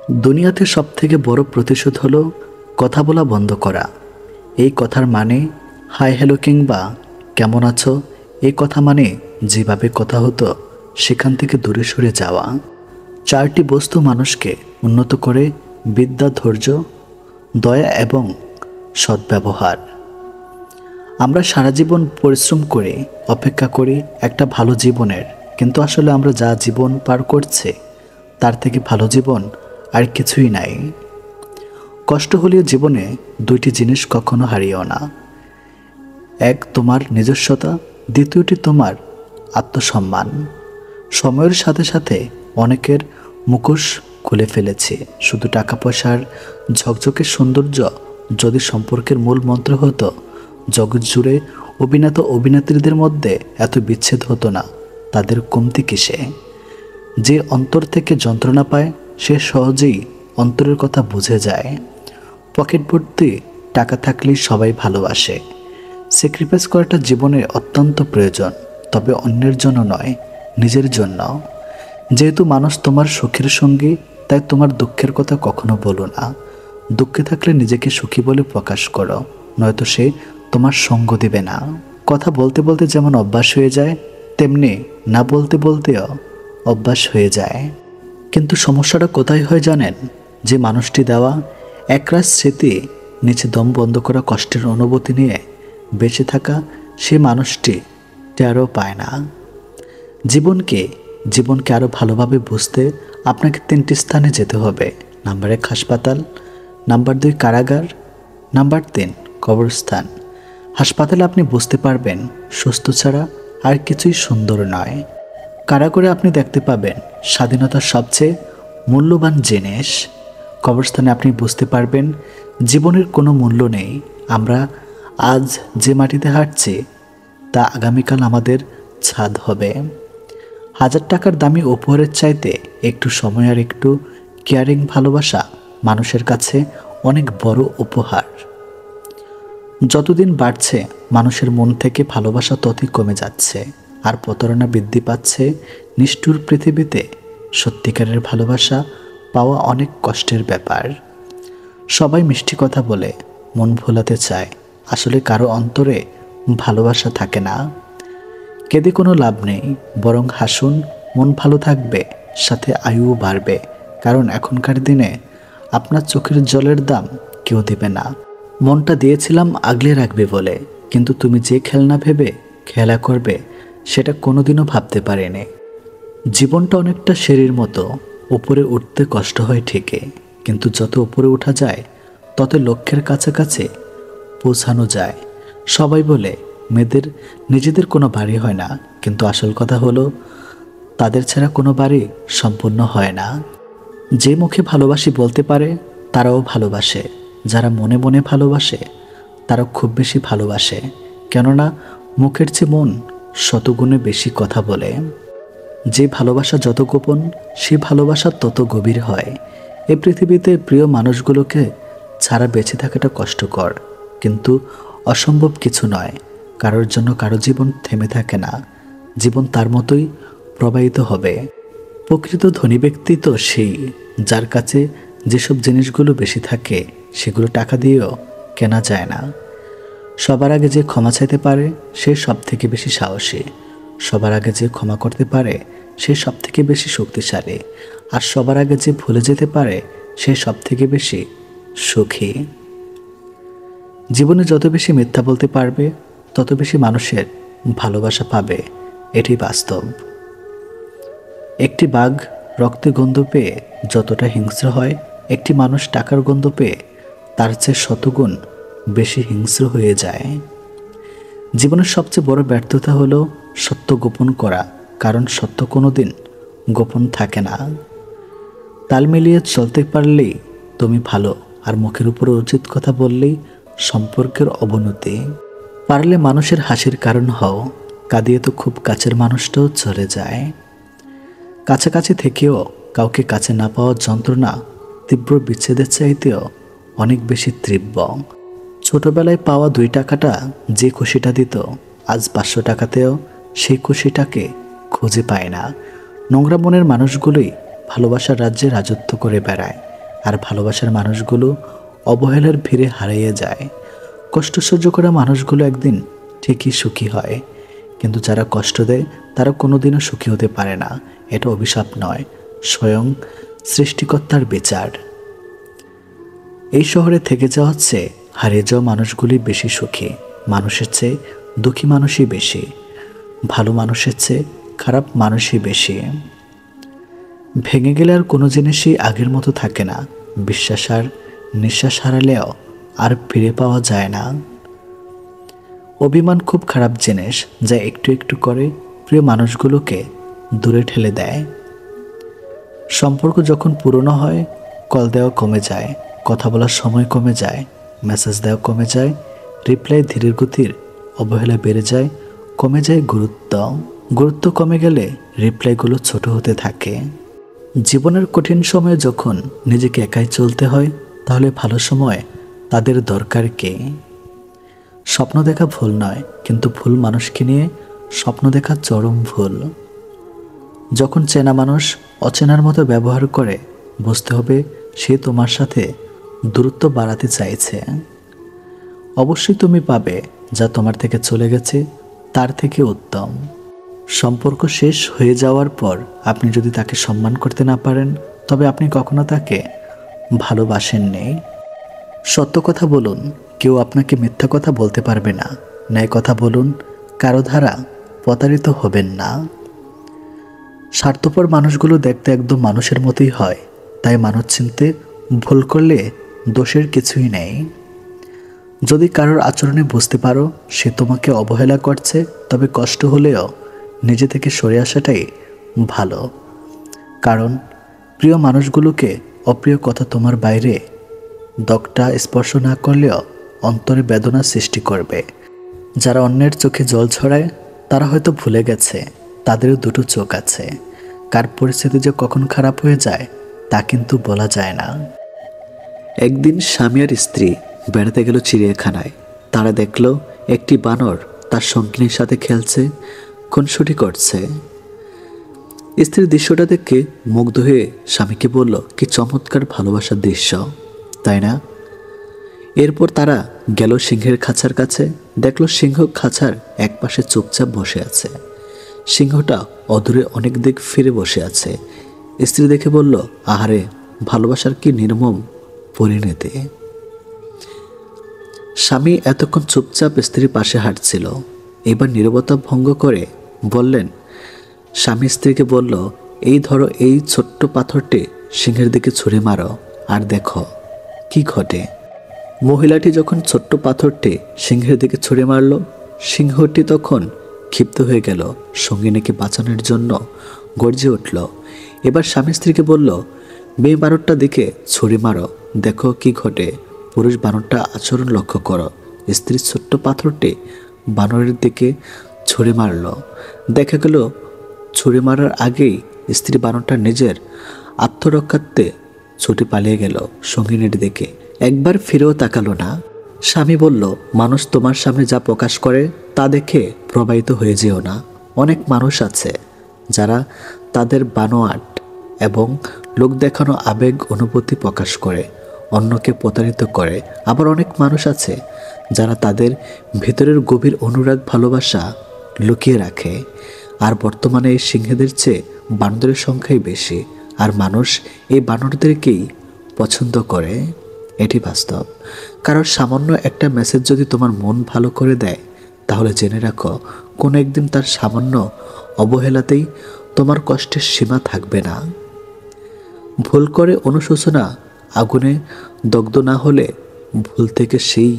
দুনিয়াতে সবথেকে বড় প্রতিশোধ হলো কথা বলা বন্ধ করা। এই কথার মানে হাই হ্যালো কিংবা কেমন আছো, এই কথা মানে যেভাবে কথা হতো সেখান থেকে দূরে সরে যাওয়া। চারটি বস্তু মানুষকে উন্নত করে: বিদ্যা, ধৈর্য, দয়া এবং সদ্ব্যবহার। আমরা সারা জীবন পরিশ্রম করে অপেক্ষা করি একটা ভালো জীবনের, কিন্তু আসলে আমরা যা জীবন পার করছে তার থেকে ভালো জীবন আর কিছুই নাই। কষ্ট হলেও জীবনে দুইটি জিনিস কখনো হারিও না। এক, তোমার নিজস্বতা; দ্বিতীয়টি তোমার আত্মসম্মান। সময়ের সাথে সাথে অনেকের মুখোশ খুলে ফেলেছে। শুধু টাকা পয়সার ঝকঝকে সৌন্দর্য যদি সম্পর্কের মূল মন্ত্র হতো, জগৎ জুড়ে অভিনেতা অভিনেত্রীদের মধ্যে এত বিচ্ছেদ হতো না। তাদের কমতি কিসে? যে অন্তর থেকে যন্ত্রণা পায় সে সহজেই অন্তরের কথা বুঝে যায়। পকেট ভর্তি টাকা থাকলেই সবাই ভালোবাসে। স্যাক্রিফাইস করাটা জীবনে অত্যন্ত প্রয়োজন, তবে অন্যের জন্য নয়, নিজের জন্য। যেহেতু মানুষ তোমার সুখের সঙ্গী, তাই তোমার দুঃখের কথা কখনো বলো না। দুঃখে থাকলে নিজেকে সুখী বলে প্রকাশ করো, নয়তো সে তোমার সঙ্গ দিবে না। কথা বলতে বলতে যেমন অভ্যাস হয়ে যায়, তেমনি না বলতে বলতেও অভ্যাস হয়ে যায়। কিন্তু সমস্যাটা কোথায় হয় জানেন? যে মানুষটি দেওয়া একরাশ স্মৃতি, নিচে দম বন্ধ করা কষ্টের অনুভূতি নিয়ে বেঁচে থাকা সে মানুষটি টেরও পায় না। জীবনকে আরও ভালোভাবে বুঝতে আপনাকে 3টি স্থানে যেতে হবে। নাম্বার 1 হাসপাতাল, নাম্বার 2 কারাগার, নাম্বার 3 কবরস্থান। হাসপাতালে আপনি বুঝতে পারবেন সুস্থ ছাড়া আর কিছুই সুন্দর নয়। কারাগারে আপনি দেখতে পাবেন স্বাধীনতার সবচেয়ে মূল্যবান জিনিস। কবরস্থানে আপনি বুঝতে পারবেন জীবনের কোনো মূল্য নেই। আমরা আজ যে মাটিতে হাঁটছি তা আগামীকাল আমাদের ছাদ হবে। 1000 টাকার দামি উপহারের চাইতে একটু সময় আর একটু কেয়ারিং ভালোবাসা মানুষের কাছে অনেক বড় উপহার। যতদিন বাড়ছে মানুষের মন থেকে ভালোবাসা ততই কমে যাচ্ছে, আর প্রতারণা বৃদ্ধি পাচ্ছে। নিষ্ঠুর পৃথিবীতে সত্যিকারের ভালোবাসা পাওয়া অনেক কষ্টের ব্যাপার। সবাই মিষ্টি কথা বলে মন ভোলাতে চায়, আসলে কারো অন্তরে ভালোবাসা থাকে না। কেঁদে কোনো লাভ নেই, বরং হাসুন, মন ভালো থাকবে, সাথে আয়ুও বাড়বে। কারণ এখনকার দিনে আপনার চোখের জলের দাম কেউ দেবে না। মনটা দিয়েছিলাম আগলে রাখবে বলে, কিন্তু তুমি যে খেলনা ভেবে খেলা করবে সেটা কোনোদিনও ভাবতে পারেনি। জীবনটা অনেকটা সিঁড়ির মতো, উপরে উঠতে কষ্ট হয় ঠিকই, কিন্তু যত উপরে ওঠা যায় তত লক্ষ্যের কাছাকাছি পৌঁছানো যায়। সবাই বলে মেয়েদের নিজেদের কোনো বাড়ি হয় না, কিন্তু আসল কথা হলো তাদের ছাড়া কোনো বাড়ি সম্পূর্ণ হয় না। যে মুখে ভালোবাসি বলতে পারে তারাও ভালোবাসে, যারা মনে মনে ভালোবাসে তারা খুব বেশি ভালোবাসে, কেননা মুখের চেয়ে মন শতগুণে বেশি কথা বলে। যে ভালোবাসা যত গোপন, সে ভালোবাসা তত গভীর হয়। এই পৃথিবীতে প্রিয় মানুষগুলোকে ছাড়া বেঁচে থাকাটা কষ্টকর, কিন্তু অসম্ভব কিছু নয়। কারোর জন্য কারো জীবন থেমে থাকে না, জীবন তার মতোই প্রবাহিত হবে। প্রকৃত ধনী ব্যক্তি তো সেই, যার কাছে যেসব জিনিসগুলো বেশি থাকে সেগুলো টাকা দিয়েও কেনা যায় না। সবার আগে যে ক্ষমা চাইতে পারে সে সব থেকে বেশি সাহসী। সবার আগে যে ক্ষমা করতে পারে সে সব থেকে বেশি শক্তিশালী। আর সবার আগে যে ভুলে যেতে পারে সে সব থেকে বেশি সুখী। জীবনে যত বেশি মিথ্যা বলতে পারবে তত বেশি মানুষের ভালোবাসা পাবে, এটি বাস্তব। একটি বাঘ রক্তে গন্ধ পেয়ে যতটা হিংস্র হয়, একটি মানুষ টাকার গন্ধ পেয়ে তার চেয়ে শতগুণ বেশি হিংস্র হয়ে যায়। জীবনের সবচেয়ে বড় ব্যর্থতা হলো সত্য গোপন করা, কারণ সত্য কোনোদিন গোপন থাকে না। তাল মিলিয়ে চলতে পারলেই তুমি ভালো, আর মুখের উপর উচিত কথা বললেই সম্পর্কের অবনতি। পারলে মানুষের হাসির কারণ হও, কাঁদিয়ে তো খুব কাছের মানুষটাও চলে যায়। কাছাকাছি থেকেও কাউকে কাছে না পাওয়ার যন্ত্রণা তীব্র বিচ্ছেদের চাইতেও অনেক বেশি তীব্র। ছোটবেলায় পাওয়া 2 টাকাটা যে খুশিটা দিত, আজ 500 টাকাতেও সেই খুশিটাকে খুঁজে পায় না। নোংরা মনের মানুষগুলোই ভালোবাসার রাজ্যে রাজত্ব করে বেড়ায়। আর ভালোবাসার মানুষগুলো অবহেলার ভিড়ে হারিয়ে যায়। কষ্ট সহ্য করা মানুষগুলো একদিন ঠিকই সুখী হয়, কিন্তু যারা কষ্ট দেয় তারা কোনোদিনও সুখী হতে পারে না। এটা অভিশাপ নয়, স্বয়ং সৃষ্টিকর্তার বিচার। এই শহরে থেকে যাওয়া হচ্ছে হারিয়ে যাওয়া মানুষগুলি বেশি সুখী। মানুষের চেয়ে দুঃখী মানুষই বেশি, ভালো মানুষের চেয়ে খারাপ মানুষই বেশি। ভেঙে গেলে আর কোনো জিনিসই আগের মতো থাকে না। বিশ্বাস আর নিঃশ্বাস হারালেও আর ফিরে পাওয়া যায় না। অভিমান খুব খারাপ জিনিস, যা একটু একটু করে প্রিয় মানুষগুলোকে দূরে ঠেলে দেয়। সম্পর্ক যখন পুরনো হয়, কল দেওয়া কমে যায়, কথা বলার সময় কমে যায়, মেসেজ দেওয়া কমে যায়, রিপ্লাই ধীরের গতির, অবহেলা বেড়ে যায়, কমে যায় গুরুত্ব কমে গেলে রিপ্লাইগুলো ছোট হতে থাকে। জীবনের কঠিন সময়ে যখন নিজেকে একাই চলতে হয়, তাহলে ভালো সময় তাদের দরকার কে? স্বপ্ন দেখা ভুল নয়, কিন্তু ভুল মানুষকে নিয়ে স্বপ্ন দেখা চরম ভুল। যখন চেনা মানুষ অচেনার মতো ব্যবহার করে, বুঝতে হবে সে তোমার সাথে দূরত্ব বাড়াতে চাইছে। অবশ্যই তুমি পাবে যা তোমার থেকে চলে গেছে তার থেকে উত্তম। সম্পর্ক শেষ হয়ে যাওয়ার পর আপনি যদি তাকে সম্মান করতে না পারেন, তবে আপনি কখনো তাকে ভালোবাসেননি। সত্য কথা বলুন, কেউ আপনাকে মিথ্যা কথা বলতে পারবে না। ন্যায় কথা বলুন, কারো দ্বারা প্রতারিত হবেন না। স্বার্থপর মানুষগুলো দেখতে একদম মানুষের মতোই হয়, তাই মানুষ চিনতে ভুল করলে দোষের কিছুই নেই। যদি কারোর আচরণে বুঝতে পারো সে তোমাকে অবহেলা করছে, তবে কষ্ট হলেও নিজে থেকে সরে আসাটাই ভালো। কারণ প্রিয় মানুষগুলোকে অপ্রিয় কথা তোমার বাইরে দগটা স্পর্শ না করলেও অন্তরে বেদনা সৃষ্টি করবে। যারা অন্যের চোখে জল ছড়ায় তারা হয়তো ভুলে গেছে তাদেরও দুটো চোখ আছে। কার পরিস্থিতি যে কখন খারাপ হয়ে যায় তা কিন্তু বলা যায় না। একদিন স্বামী আর স্ত্রী বেড়াতে গেল চিড়িয়াখানায়। তারা দেখল একটি বানর তার সঙ্গিনীর সাথে খেলছে, খুনসুটি করছে। স্ত্রীর দৃশ্যটা দেখে মুগ্ধ হয়ে স্বামীকে বলল, কি চমৎকার ভালোবাসার দৃশ্য, তাই না? এরপর তারা গেল সিংহের খাঁচার কাছে। দেখল সিংহ খাঁচার এক পাশে চুপচাপ বসে আছে। সিংহটা অদূরে অনেক দিক ফিরে বসে আছে। স্ত্রী দেখে বলল, আহারে, ভালোবাসার কি নির্মম পরিণতি। স্বামী এতক্ষণ চুপচাপ স্ত্রীর পাশে হাঁটছিল, এবার নীরবতা ভঙ্গ করে বললেন, স্বামী স্ত্রীকে বলল, এই ধরো এই ছোট্ট পাথরটি সিংহের দিকে ছুঁড়ে মারো আর দেখো কি ঘটে। মহিলাটি যখন ছোট্ট পাথরটি সিংহের দিকে ছুঁড়ে মারল, সিংহটি তখন ক্ষিপ্ত হয়ে গেল, সঙ্গিনীকে বাঁচানোর জন্য গর্জে উঠল। এবার স্বামী স্ত্রীকে বলল, মেয়ে বানরটা দিকে ছুঁড়ে মারো, দেখো কি ঘটে। পুরুষ বানরটা আচরণ লক্ষ্য করো। স্ত্রী ছোট্ট পাথরটি বানরের দিকে ছুঁড়ে মারল। দেখা গেল ছুঁড়ে মারার আগেই স্ত্রী বানরটা নিজের আত্মরক্ষার্থে ছুটে পালিয়ে গেল সঙ্গিনীর দিকে। একবার ফিরেও তাকালো না। স্বামী বলল, মানুষ তোমার সামনে যা প্রকাশ করে তা দেখে প্রবাহিত হয়ে যেও না। অনেক মানুষ আছে যারা তাদের বানোয়াট এবং লোক দেখানো আবেগ অনুভূতি প্রকাশ করে, অন্যকে প্রতারিত করে। আবার অনেক মানুষ আছে যারা তাদের ভেতরের গভীর অনুরাগ ভালোবাসা লুকিয়ে রাখে। আর বর্তমানে এই সিংহদের চেয়ে বানরের সংখ্যাই বেশি, আর মানুষ এই বানরদেরকেই পছন্দ করে। এটি বাস্তব। কারণ সামান্য একটা মেসেজ যদি তোমার মন ভালো করে দেয়, তাহলে জেনে রাখো কোনো একদিন তার সামান্য অবহেলাতেই তোমার কষ্টের সীমা থাকবে না। ভুল করে অনুশোচনা আগুনে দগ্ধ না হলে ভুল থেকে সেই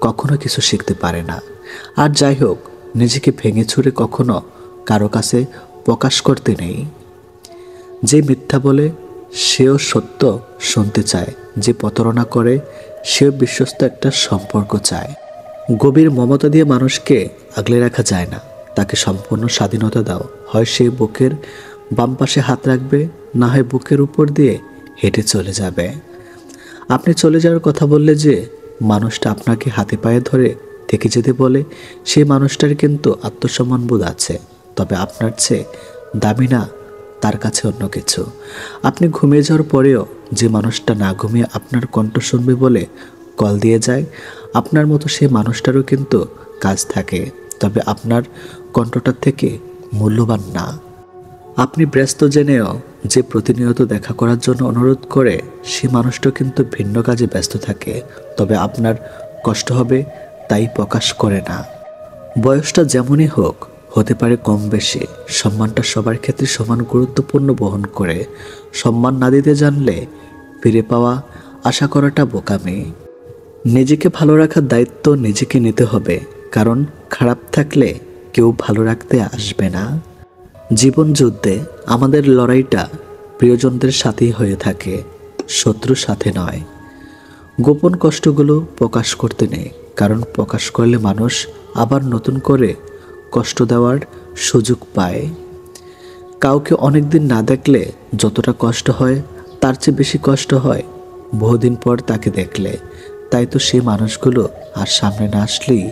কখনো কিছু শিখতে পারে না। আর যাই হোক, নিজেকে ভেঙে ছুঁড়ে কখনো কারো কাছে প্রকাশ করতে নেই। যে মিথ্যা বলে সেও সত্য শুনতে চায়, যে প্রতারণা করে সেও বিশ্বস্ত একটা সম্পর্ক চায়। গভীর মমতা দিয়ে মানুষকে আগলে রাখা যায় না, তাকে সম্পূর্ণ স্বাধীনতা দাও। হয় সে বুকের বাম পাশে হাত রাখবে, না হয় বুকের উপর দিয়ে হেঁটে চলে যাবে। আপনি চলে যাওয়ার কথা বললে যে মানুষটা আপনাকে হাতে পায়ে ধরে থেকে যেতে বলে, সেই মানুষটার কিন্তু আত্মসম্মানবোধ আছে, তবে আপনার চেয়ে দামি না তার কাছে অন্য কিছু। আপনি ঘুমিয়ে যাওয়ার পরেও যে মানুষটা না ঘুমিয়ে আপনার কণ্ঠ শুনবে বলে কল দিয়ে যায়, আপনার মতো সেই মানুষটারও কিন্তু কাজ থাকে, তবে আপনার কণ্ঠটার থেকে মূল্যবান না। আপনি ব্যস্ত জেনেও যে প্রতিনিয়ত দেখা করার জন্য অনুরোধ করে, সে মানুষটা কিন্তু ভিন্ন কাজে ব্যস্ত থাকে, তবে আপনার কষ্ট হবে তাই প্রকাশ করে না। বয়সটা যেমনই হোক, হতে পারে কম বেশি, সম্মানটা সবার ক্ষেত্রে সমান গুরুত্বপূর্ণ বহন করে। সম্মান না দিতে জানলে ফিরে পাওয়া আশা করাটা বোকামি। নিজেকে ভালো রাখার দায়িত্ব নিজেকে নিতে হবে, কারণ খারাপ থাকলে কেউ ভালো রাখতে আসবে না। জীবন যুদ্ধে আমাদের লড়াইটা প্রিয়জনদের সাথেই হয়ে থাকে, শত্রুর সাথে নয়। গোপন কষ্টগুলো প্রকাশ করতে নেই, কারণ প্রকাশ করলে মানুষ আবার নতুন করে কষ্ট দেওয়ার সুযোগ পায়। কাউকে অনেকদিন না দেখলে যতটা কষ্ট হয়, তার চেয়ে বেশি কষ্ট হয় বহুদিন পর তাকে দেখলে। তাই তো সেই মানুষগুলো আর সামনে না আসলেই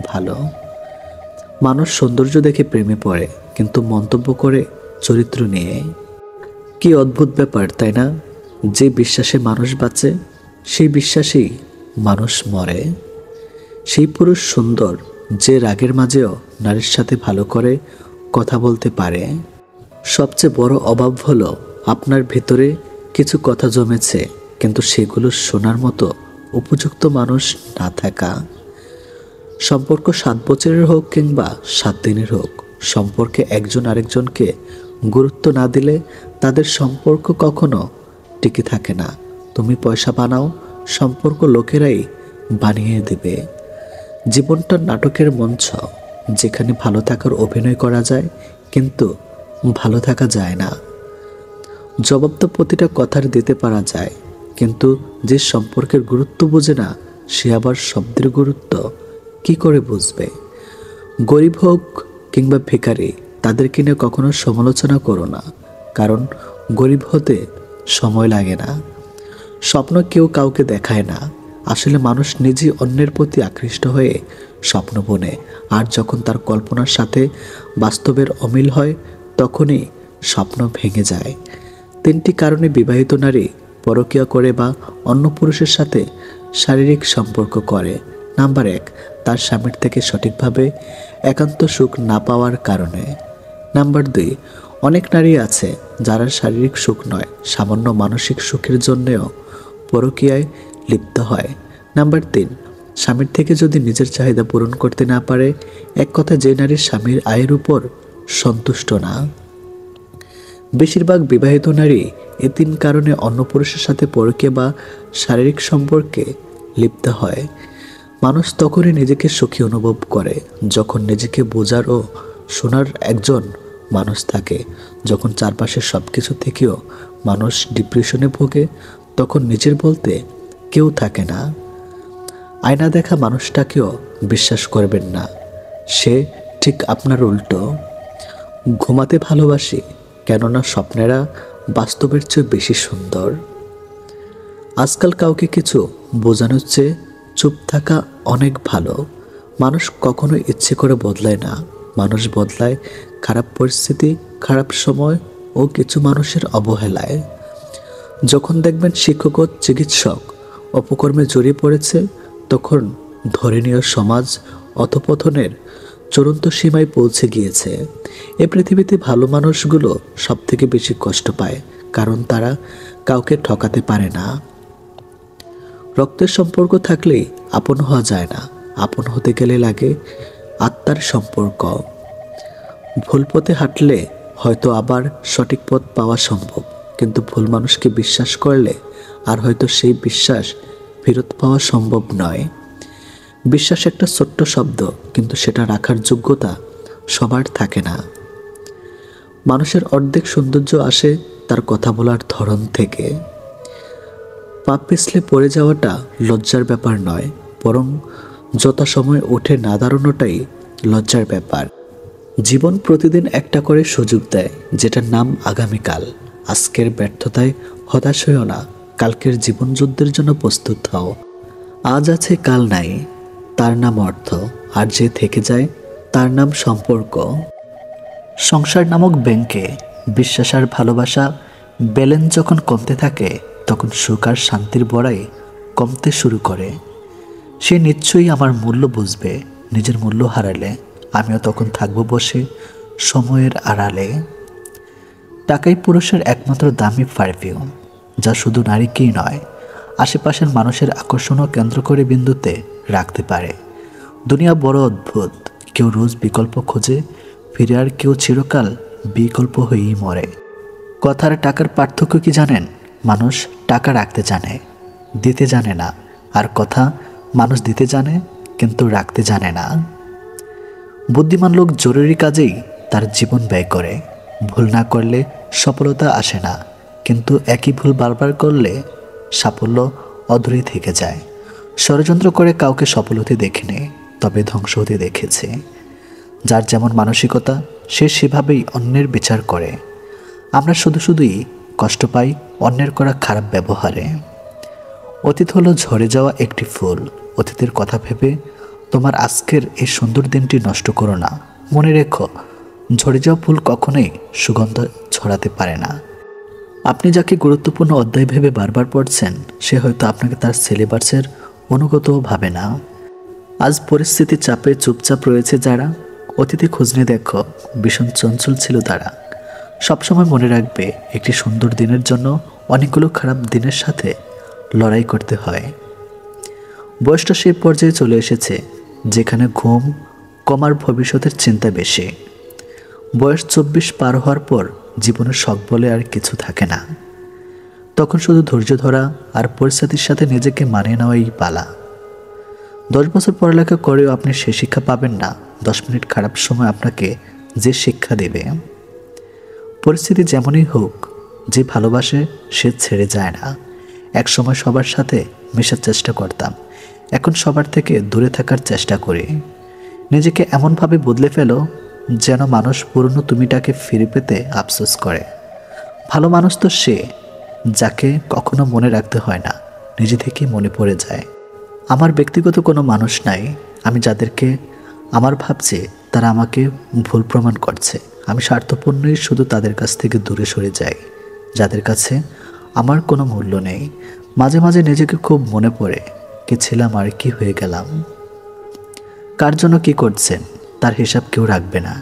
ভালো। মানুষ সৌন্দর্য দেখে প্রেমে পড়ে, কিন্তু মন্তব্য করে চরিত্র নিয়ে। কি অদ্ভুত ব্যাপার, তাই না? যে বিশ্বাসে মানুষ বাঁচে, সেই বিশ্বাসেই মানুষ মরে। সেই পুরুষ সুন্দর যে রাগের মাঝেও নারীর সাথে ভালো করে কথা বলতে পারে। সবচেয়ে বড় অভাব হলো আপনার ভেতরে কিছু কথা জমেছে, কিন্তু সেগুলো শোনার মতো উপযুক্ত মানুষ না থাকা। সম্পর্ক 7 বছরের হোক কিংবা 7 দিনের হোক, সম্পর্কে একজন আরেকজনকে গুরুত্ব না দিলে তাদের সম্পর্ক কখনো টিকে থাকে না। তুমি পয়সা বানাও, সম্পর্ক লোকেরাই বানিয়ে দেবে। জীবনটা নাটকের মঞ্চ, যেখানে ভালো থাকার অভিনয় করা যায়, কিন্তু ভালো থাকা যায় না। জবাব তো প্রতিটা কথার দিতে পারা যায়, কিন্তু যে সম্পর্কের গুরুত্ব বোঝে না, সে আবার শব্দের গুরুত্ব কি করে বুঝবে? গরিব হোক কিংবা ভিখারি, তাদেরকে নিয়ে কখনো সমালোচনা করো না, কারণ গরিব হতে সময় লাগে না। স্বপ্ন কেউ কাউকে দেখায় না, আসলে মানুষ নিজেই অন্যের প্রতি আকৃষ্ট হয়ে স্বপ্ন বোনে, আর যখন তার কল্পনার সাথে বাস্তবের অমিল হয়, তখনই স্বপ্ন ভেঙে যায়। 3টি কারণে বিবাহিত নারী পরকীয়া করে বা অন্য পুরুষের সাথে শারীরিক সম্পর্ক করে। নাম্বার 1, তার স্বামীর থেকে সঠিকভাবে একান্ত সুখ না পাওয়ার কারণে। নাম্বার 2, অনেক নারী আছে যারা শারীরিক সুখ নয়, সামান্য মানসিক সুখের জন্যেও পরকীয়ায় লিপ্ত হয়। নাম্বার 3, স্বামীর থেকে যদি নিজের চাহিদা পূরণ করতে না পারে। এক কথা, যে নারীর স্বামীর আয়ের উপর সন্তুষ্ট না। বেশিরভাগ বিবাহিত নারী এই 3 কারণে অন্য পুরুষের সাথে পরকীয়া বা শারীরিক সম্পর্কে লিপ্ত হয়। মানুষ তখনই নিজেকে সুখী অনুভব করে যখন নিজেকে বোঝার ও শোনার একজন মানুষ থাকে। যখন চারপাশে সব কিছু থেকেও মানুষ ডিপ্রেশনে ভোগে, তখন নিজের বলতে কেউ থাকে না। আয়না দেখা মানুষটাকেও বিশ্বাস করবেন না, সে ঠিক আপনার উল্টো। ঘুমাতে ভালোবাসি, কেননা স্বপ্নেরা বাস্তবের চেয়ে বেশি সুন্দর। আজকাল কাউকে কিছু বোঝানোর চেয়ে চুপ থাকা অনেক ভালো। মানুষ কখনো ইচ্ছে করে বদলায় না, মানুষ বদলায় খারাপ পরিস্থিতি, খারাপ সময় ও কিছু মানুষের অবহেলায়। যখন দেখবেন শিক্ষক ও চিকিৎসক অপকর্মে জড়িয়ে পড়েছে, তখন ধরে নিয়ে সমাজ অধঃপতনের চূড়ান্ত সীমায় পৌঁছে গিয়েছে। এ পৃথিবীতে ভালো মানুষগুলো সব থেকে বেশি কষ্ট পায়, কারণ তারা কাউকে ঠকাতে পারে না। রক্তের সম্পর্ক থাকলেই আপন হওয়া যায় না, আপন হতে গেলে লাগে আত্মার সম্পর্ক। ভুল পথে হাঁটলে হয়তো আবার সঠিক পথ পাওয়া সম্ভব, কিন্তু ভুল মানুষকে বিশ্বাস করলে আর হয়তো সেই বিশ্বাস ফেরত পাওয়া সম্ভব নয়। বিশ্বাস একটা ছোট্ট শব্দ, কিন্তু সেটা রাখার যোগ্যতা সবার থাকে না। মানুষের অর্ধেক সৌন্দর্য আসে তার কথা বলার ধরন থেকে। পা পিছলে পড়ে যাওয়াটা লজ্জার ব্যাপার নয়, বরং যথাসময়ে উঠে না দাঁড়ানোটাই লজ্জার ব্যাপার। জীবন প্রতিদিন একটা করে সুযোগ দেয়, যেটার নাম আগামীকাল। আজকের ব্যর্থতায় হতাশ হইও না, কালকের জীবন যুদ্ধের জন্য প্রস্তুত হও। আজ আছে কাল নাই, তার নাম অর্থ, আর যে থেকে যায় তার নাম সম্পর্ক। সংসার নামক ব্যাংকে বিশ্বাস আর ভালোবাসা ব্যালেন্স যখন কমতে থাকে তখন সুখ আর শান্তির বড়াই কমতে শুরু করে। সে নিশ্চয়ই আমার মূল্য বুঝবে। নিজের মূল্য হারালে আমিও তখন থাকবো বসে সময়ের আড়ালে। টাকাই পুরুষের একমাত্র দামি পারফিউম, যা শুধু নারীকেই নয়, আশেপাশের মানুষের আকর্ষণও কেন্দ্র করে বিন্দুতে রাখতে পারে। দুনিয়া বড় অদ্ভুত। কেউ রোজ বিকল্প খোঁজে ফিরে, আর কেউ চিরকাল বিকল্প হয়েই মরে। কথার টাকার পার্থক্য কি জানেন? মানুষ টাকা রাখতে জানে, দিতে জানে না। আর কথা মানুষ দিতে জানে কিন্তু রাখতে জানে না। বুদ্ধিমান লোক জরুরি কাজেই তার জীবন ব্যয় করে। ভুল না করলে সফলতা আসে না, কিন্তু একই ভুল বারবার করলে সাফল্য অধুরে থেকে যায়। ষড়যন্ত্র করে কাউকে সফল হতে দেখিনি, তবে ধ্বংস হতে দেখেছে। যার যেমন মানসিকতা সে সেভাবেই অন্যের বিচার করে। আমরা শুধুই কষ্ট পাই অন্যের করা খারাপ ব্যবহারে। অতীত হলো ঝরে যাওয়া একটি ফুল। অতীতের কথা ভেবে তোমার আজকের এই সুন্দর দিনটি নষ্ট করো না। মনে রেখো, ঝরে যাওয়া ফুল কখনোই সুগন্ধ ছড়াতে পারে না। আপনি যাকে গুরুত্বপূর্ণ অধ্যায় ভেবে বারবার পড়ছেন, সে হয়তো আপনাকে তার সিলেবাসের অনুগতও ভাবে না। আজ পরিস্থিতির চাপে চুপচাপ রয়েছে যারা, অতীতে খোঁজ নিয়ে দেখো ভীষণ চঞ্চল ছিল তারা। সবসময় মনে রাখবে, একটি সুন্দর দিনের জন্য অনেকগুলো খারাপ দিনের সাথে লড়াই করতে হয়। বয়সটা সেই পর্যায়ে চলে এসেছে যেখানে ঘুম কমার ভবিষ্যতের চিন্তা বেশি। বয়স 24 পার হওয়ার পর জীবনের শখ বলে আর কিছু থাকে না। তখন শুধু ধৈর্য ধরা আর পরিস্থিতির সাথে নিজেকে মানিয়ে নেওয়াই পালা। 10 বছর পড়ালেখা করেও আপনি সে শিক্ষা পাবেন না 10 মিনিট খারাপ সময় আপনাকে যে শিক্ষা দেবে। পরিস্থিতি যেমনই হোক, যে ভালোবাসে সে ছেড়ে যায় না। এক সময় সবার সাথে মেশার চেষ্টা করতাম, এখন সবার থেকে দূরে থাকার চেষ্টা করি। নিজেকে এমনভাবে বদলে ফেলো যেন মানুষ পুরনো তুমিটাকে ফিরে পেতে আফসোস করে। ভালো মানুষ তো সে যাকে কখনো মনে রাখতে হয় না, নিজে থেকেই মনে পড়ে যায়। আমার ব্যক্তিগত কোনো মানুষ নাই। আমি যাদেরকে আমার ভাবছি তারা আমাকে ভুল প্রমাণ করছে। আমি স্বার্থপূর্ণই শুধু তাদের কাছ থেকে দূরে সরে যাই যাদের কাছে আমার কোনো মূল্য নেই। মাঝে মাঝে নিজেকে খুব মনে পড়ে, কে ছিলাম আর কি হয়ে গেলাম। কার জন্য কি করছেন তার হিসাব কেউ রাখবে না,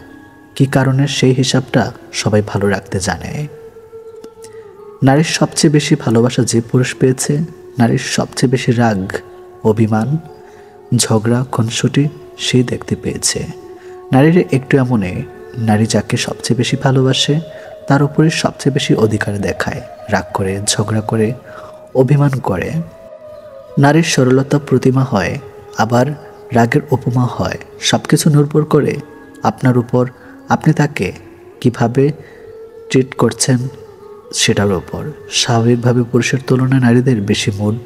কি কারণে সেই হিসাবটা সবাই ভালো রাখতে জানে। নারীর সবচেয়ে বেশি ভালোবাসা যে পুরুষ পেয়েছে, নারীর সবচেয়ে বেশি রাগ, অভিমান, ঝগড়া, খুনসুটি সেই দেখতে পেয়েছে। নারীর একটু এমনই, নারী যাকে সবচেয়ে বেশি ভালোবাসে তার উপরে সবচেয়ে বেশি অধিকার দেখায়, রাগ করে, ঝগড়া করে, অভিমান করে। নারীর সরলতা প্রতিমা হয়, আবার রাগের উপমা হয়। সব কিছু নির্ভর করে আপনার উপর, আপনি তাকে কিভাবে ট্রিট করছেন সেটার উপর। স্বাভাবিকভাবে পুরুষের তুলনায় নারীদের বেশি মুড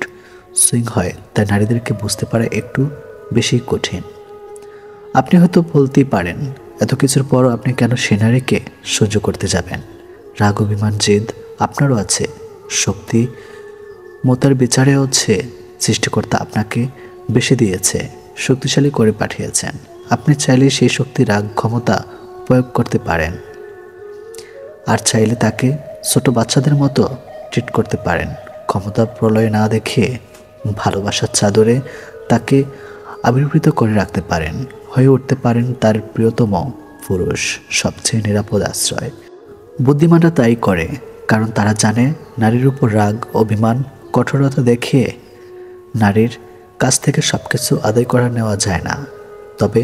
সুইং হয়, তাই নারীদেরকে বুঝতে পারা একটু বেশি কঠিন। আপনি হয়তো বলতেই পারেন, এত কিছুর পরও আপনি কেন সে নারীকে সহ্য করতে যাবেন? রাগ, অভিমান, জেদ আপনারও আছে, শক্তি মতার বিচারে হচ্ছে সৃষ্টিকর্তা আপনাকে বেশি দিয়েছে, শক্তিশালী করে পাঠিয়েছেন। আপনি চাইলে সেই শক্তি, রাগ, ক্ষমতা প্রয়োগ করতে পারেন, আর চাইলে তাকে ছোট বাচ্চাদের মতো ট্রিট করতে পারেন। ক্ষমতা প্রলয় না দেখে ভালোবাসার চাদরে তাকে আবির্ভূত করে রাখতে পারেন, হয়ে উঠতে পারেন তার প্রিয়তম পুরুষ, সবচেয়ে নিরাপদ আশ্রয়। বুদ্ধিমানরা তাই করে, কারণ তারা জানে নারীর উপর রাগ, অভিমান, কঠোরতা দেখিয়ে নারীর কাছ থেকে সব কিছু আদায় করে নেওয়া যায় না। তবে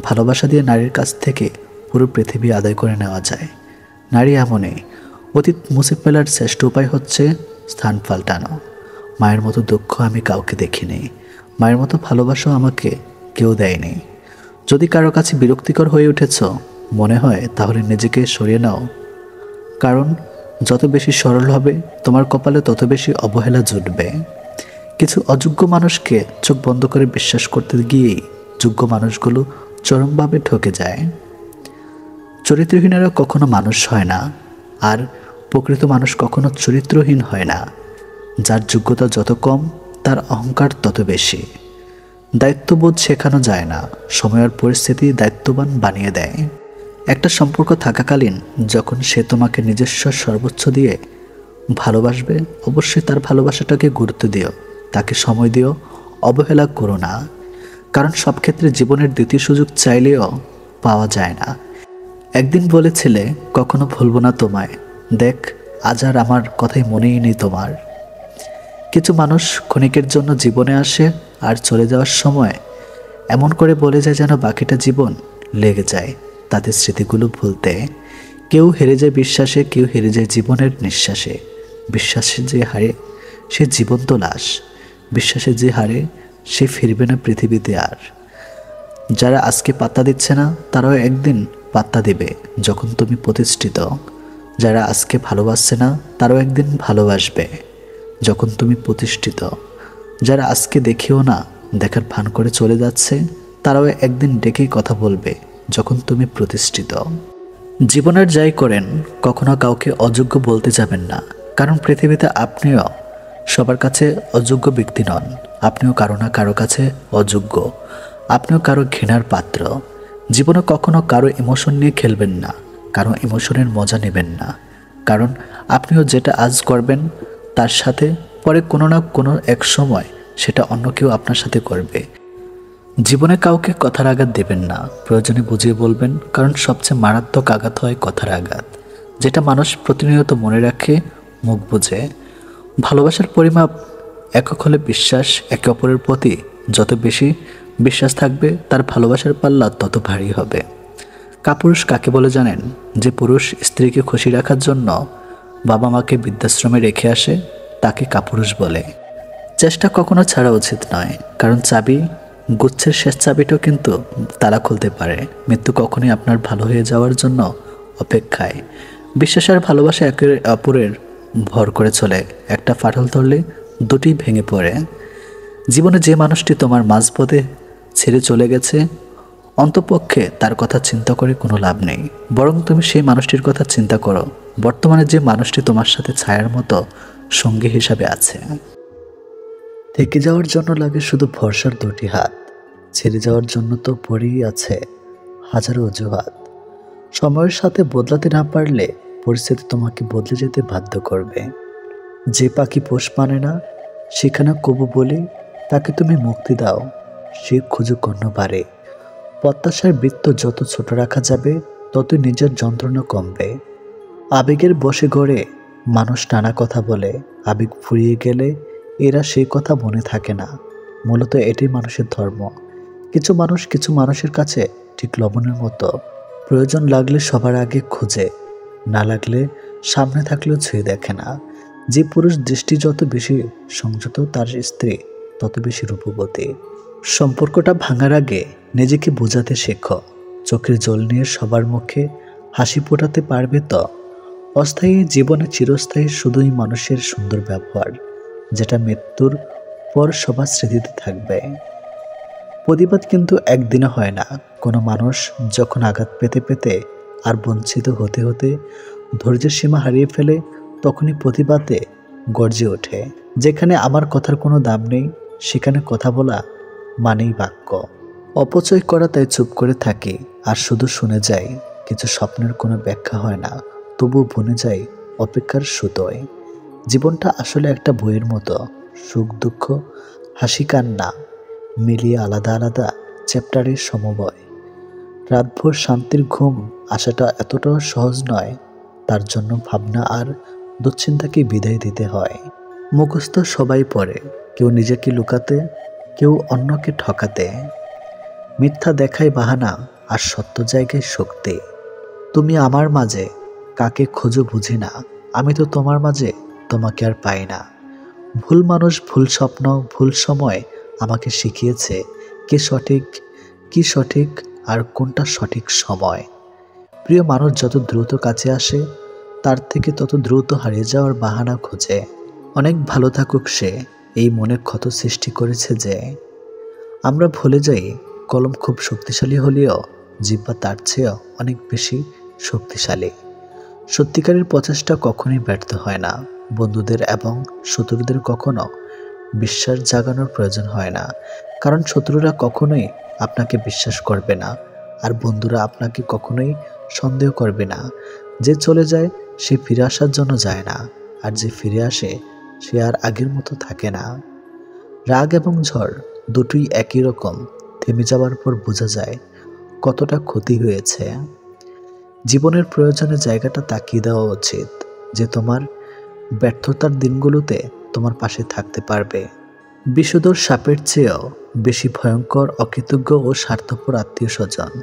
ভালোবাসা দিয়ে নারীর কাছ থেকে পুরো পৃথিবী আদায় করে নেওয়া যায়। নারী এমনই, অতীত মুছে ফেলার শ্রেষ্ঠ উপায় হচ্ছে স্থান পাল্টানো। মায়ের মতো দুঃখ আমি কাউকে দেখিনি, মায়ের মতো ভালোবাসাও আমাকে কেউ দেয়নি। যদি কারো কাছে বিরক্তিকর হয়ে উঠেছ মনে হয়, তাহলে নিজেকে সরিয়ে নাও, কারণ যত বেশি সরল হবে তোমার কপালে তত বেশি অবহেলা জুটবে। কিছু অযোগ্য মানুষকে চোখ বন্ধ করে বিশ্বাস করতে গিয়েই যোগ্য মানুষগুলো চরমভাবে ঠকে যায়। চরিত্রহীনেরা কখনো মানুষ হয় না, আর প্রকৃত মানুষ কখনো চরিত্রহীন হয় না। যার যোগ্যতা যত কম তার অহংকার তত বেশি। দায়িত্ববোধ শেখানো যায় না, সময় আর পরিস্থিতি দায়িত্ববান বানিয়ে দেয়। একটা সম্পর্ক থাকাকালীন যখন সে তোমাকে নিজস্ব সর্বোচ্চ দিয়ে ভালোবাসবে, অবশ্যই তার ভালোবাসাটাকে গুরুত্ব দিও, তাকে সময় দিও, অবহেলা করো না। কারণ সব ক্ষেত্রে জীবনের দ্বিতীয় সুযোগ চাইলেও পাওয়া যায় না। একদিন বলেছিলে কখনো ভুলবো না তোমায়, দেখ আজ আর আমার কথাই মনেই নেই তোমার। কিছু মানুষ ক্ষণিকের জন্য জীবনে আসে আর চলে যাওয়ার সময় এমন করে বলে যায় যেন বাকিটা জীবন লেগে যায় তাদের স্মৃতিগুলো ভুলতে। কেউ হেরে যায় বিশ্বাসে, কেউ হেরে যায় জীবনের নিঃশ্বাসে। বিশ্বাসে যে হারে সে জীবন্ত লাশ, বিশ্বাসে যে হারে সে ফিরবে না পৃথিবীতে আর। যারা আজকে পাত্তা দিচ্ছে না তারাও একদিন পাত্তা দেবে যখন তুমি প্রতিষ্ঠিত। যারা আজকে ভালোবাসছে না তারাও একদিন ভালোবাসবে যখন তুমি প্রতিষ্ঠিত। যারা আজকে দেখেও না দেখার ভান করে চলে যাচ্ছে তারাও একদিন ডেকেই কথা বলবে যখন তুমি প্রতিষ্ঠিত। জীবনের যাই করেন কখনো কাউকে অযোগ্য বলতে যাবেন না, কারণ পৃথিবীতে আপনিও সবার কাছে অযোগ্য ব্যক্তি নন। আপনিও কারো না কারো কাছে অযোগ্য, আপনিও কারো ঘৃণার পাত্র। জীবনে কখনো কারো ইমোশন নিয়ে খেলবেন না, কারো ইমোশনের মজা নেবেন না, কারণ আপনিও যেটা আজ করবেন তার সাথে পরে কোনো না কোনো এক সময় সেটা অন্য কেউ আপনার সাথে করবে। জীবনে কাউকে কথার আঘাত দেবেন না, প্রয়োজনে বুঝিয়ে বলবেন, কারণ সবচেয়ে মারাত্মক আঘাত হয় কথার আঘাত, যেটা মানুষ প্রতিনিয়ত মনে রাখে মুখ বুঝে। ভালোবাসার পরিমাপ একক হলে বিশ্বাস। একে অপরের প্রতি যত বেশি বিশ্বাস থাকবে তার ভালোবাসার পাল্লা তত ভারী হবে। কাপুরুষ কাকে বলে জানেন? যে পুরুষ স্ত্রীকে খুশি রাখার জন্য বাবা মাকে বৃদ্ধাশ্রমে রেখে আসে তাকে কাপুরুষ বলে। চেষ্টা কখনো ছাড়া উচিত নয়, কারণ চাবি গুচ্ছের শেষ চাবিটাও কিন্তু তালা খুলতে পারে। মৃত্যু কখনোই আপনার ভালো হয়ে যাওয়ার জন্য অপেক্ষায়। বিশ্বাস আর ভালোবাসা একে অপরের ভর করে চলে, একটা ফাটল ধরলে দুটি ভেঙে পড়ে। জীবনে যে মানুষটি তোমার মাঝপথে ছেড়ে চলে গেছে অন্তপক্ষে তার কথা চিন্তা করে কোনো লাভ নেই, বরং তুমি সেই মানুষটির কথা চিন্তা করো বর্তমানে যে মানুষটি তোমার সাথে ছায়ার মতো সঙ্গী হিসাবে আছে। থেকে যাওয়ার জন্য লাগে শুধু ভরসার দুটি হাত, ছেড়ে যাওয়ার জন্য তো পড়েই আছে হাজারো অজুহাত। সময়ের সাথে বদলাতে না পারলে পরিস্থিতি তোমাকে বদলে যেতে বাধ্য করবে। যে পাখি পোষ মানে না সেখানে কবু বলে তাকে তুমি মুক্তি দাও, সে খুঁজুক অন্যবারে। প্রত্যাশার বৃত্ত যত ছোট রাখা যাবে ততই নিজের যন্ত্রণা কমবে। আবেগের বশে গড়ে মানুষ নানা কথা বলে, আবেগ ফুরিয়ে গেলে এরা সেই কথা মনে থাকে না। মূলত এটাই মানুষের ধর্ম। কিছু মানুষ কিছু মানুষের কাছে ঠিক লবণের মতো, প্রয়োজন লাগলে সবার আগে খোঁজে, না লাগলে সামনে থাকলেও ছুঁয়ে দেখে না। যে পুরুষ দৃষ্টি যত বেশি সংযত তার স্ত্রী তত বেশি রূপবতী। সম্পর্কটা ভাঙার আগে নিজেকে বোঝাতে শেখো, চোখের জল নিয়ে সবার মুখে হাসি ফোটাতে পারবে তো। অস্থায়ী জীবনে চিরস্থায়ী শুধুই মানুষের সুন্দর ব্যবহার, যেটা মৃত্যুর পর সবার স্মৃতিতে থাকবে। প্রতিবাদ কিন্তু একদিনে হয় না। কোনো মানুষ যখন আঘাত পেতে পেতে আর বঞ্চিত হতে হতে ধৈর্যের সীমা হারিয়ে ফেলে তখনই প্রতিবাদে গর্জে ওঠে। যেখানে আমার কথার কোনো দাম নেই সেখানে কথা বলা মানেই বাক্য। অপচয় করা তাই চুপ করে থাকি আর শুধু শুনে যাই। কিছু স্বপ্নের কোনো ব্যাখ্যা হয় না, তবু বনে যায় অপেক্ষার সুতোয়। জীবনটা আসলে একটা বইয়ের মতো, সুখ দুঃখ হাসি কান্না মিলিয়ে আলাদা আলাদা চ্যাপ্টারের সমবয়। রাতভর শান্তির ঘুম আসাটা এতটাও সহজ নয়, তার জন্য ভাবনা আর দুশ্চিন্তাকে বিদায় দিতে হয়। মুখস্থ সবাই পড়ে, কেউ নিজেকে লুকাতে, কেউ অন্যকে ঠকাতে। মিথ্যা দেখায় বাহানা আর সত্য জায়গায় শক্তি। তুমি আমার মাঝে কাকে খোঁজো বুঝি না, আমি তো তোমার মাঝে তোমাকে আর পাই না। ভুল মানুষ, ভুল স্বপ্ন, ভুল সময় আমাকে শিখিয়েছে কে সঠিক, কি সঠিক আর কোনটা সঠিক সময়। প্রিয় মানুষ যত দ্রুত কাছে আসে তার থেকে তত দ্রুত হারিয়ে যাওয়ার বাহানা খোঁজে। অনেক ভালো থাকুক সে, এই মনে ক্ষত সৃষ্টি করেছে যে। আমরা ভুলে যাই কলম খুব শক্তিশালী হলেও জিহ্বা তার চেয়েও অনেক বেশি শক্তিশালী। সত্যিকারের প্রচেষ্টা কখনোই ব্যর্থ হয় না। বন্ধুদের এবং শত্রুদের কখনো বিশ্বাস জাগানোর প্রয়োজন হয় না, কারণ শত্রুরা কখনোই আপনাকে বিশ্বাস করবে না আর বন্ধুরা আপনাকে কখনোই সন্দেহ করবে না। যে চলে যায় সে ফিরে আসার জন্য যায় না, আর যে ফিরে আসে সে আর আগের মতো থাকে না। রাগ এবং ঝড় দুটোই একই রকম, থেমে যাওয়ার পর বোঝা যায় কতটা ক্ষতি হয়েছে। জীবনের প্রয়োজনে জায়গাটা তাকিয়ে দেওয়া উচিত, যে তোমার ব্যর্থতার দিনগুলোতে তোমার পাশে থাকতে পারবে। বিষধর সাপের চেয়েও বেশি ভয়ঙ্কর অকৃতজ্ঞ ও স্বার্থপর আত্মীয় স্বজন।